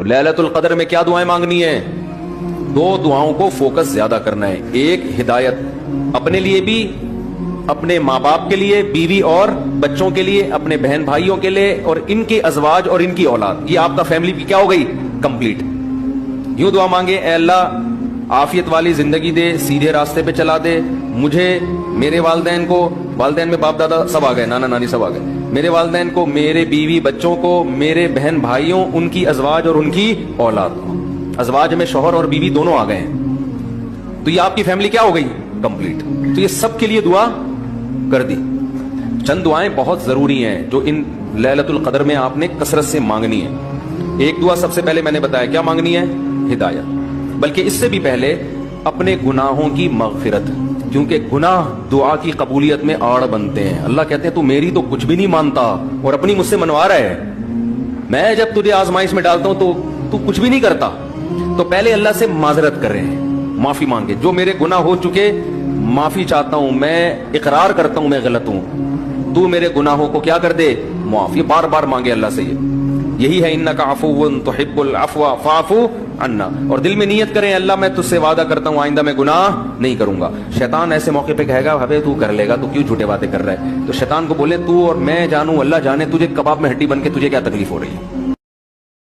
ليلۃ القدر میں کیا دعائیں مانگنی ہیں؟ دو دعاؤں کو فوکس زیادہ کرنا ہے. ایک ہدایت اپنے لیے بھی، اپنے ماں باپ کے لیے، بیوی اور بچوں کے لیے، اپنے بہن بھائیوں کے لیے اور ان کے ازواج اور ان کی اولاد. یہ آپ کا فیملی بھی کیا ہو گئی؟ کمپلیٹ. یوں دعا مانگے، اے اللہ عافیت والی زندگی دے، سیدھے راستے پہ چلا دے مجھے، میرے والدین کو، والدین میں باپ دادا سب آ گئے، نانا نانی سب آ گئے، میرے والدین کو، میرے بیوی بچوں کو، میرے بہن بھائیوں، ان کی ازواج اور ان کی اولاد کو. ازواج میں شوہر اور بیوی دونوں آ گئے ہیں تو یہ آپ کی فیملی کیا ہو گئی؟ کمپلیٹ. تو یہ سب کے لیے دعا کر دی. چند دعائیں بہت ضروری ہیں جو ان لیلۃ القدر میں آپ نے کثرت سے مانگنی ہے. ایک دعا سب سے پہلے میں نے بتایا کیا مانگنی ہے؟ ہدایت. بلکہ اس سے بھی پہلے اپنے گناہوں کی مغفرت، کیونکہ گناہ دعا کی قبولیت میں آڑ بنتے ہیں. اللہ کہتے ہیں تو میری تو کچھ بھی نہیں مانتا اور اپنی مجھ سے منوا رہا ہے. میں جب تجھے آزمائش میں ڈالتا ہوں تو کچھ بھی نہیں کرتا. تو پہلے اللہ سے معذرت کر رہے ہیں، معافی مانگے. جو میرے گناہ ہو چکے معافی چاہتا ہوں، میں اقرار کرتا ہوں میں غلط ہوں، تو میرے گناہوں کو کیا کر دے؟ معافی. بار بار مانگے اللہ سے. یہی ہے انک عفو تحب العفو فاعف عنا. اور دل میں نیت کریں اللہ میں تجھ سے وعدہ کرتا ہوں آئندہ میں گناہ نہیں کروں گا. شیطان ایسے موقع پہ کہے گا ابے تو کر لے گا، تو کیوں جھوٹے باتیں کر رہا ہے؟ تو شیطان کو بولے تو اور میں جانوں، اللہ جانے تجھے کباب میں ہڈی بن کے تجھے کیا تکلیف ہو رہی ہے.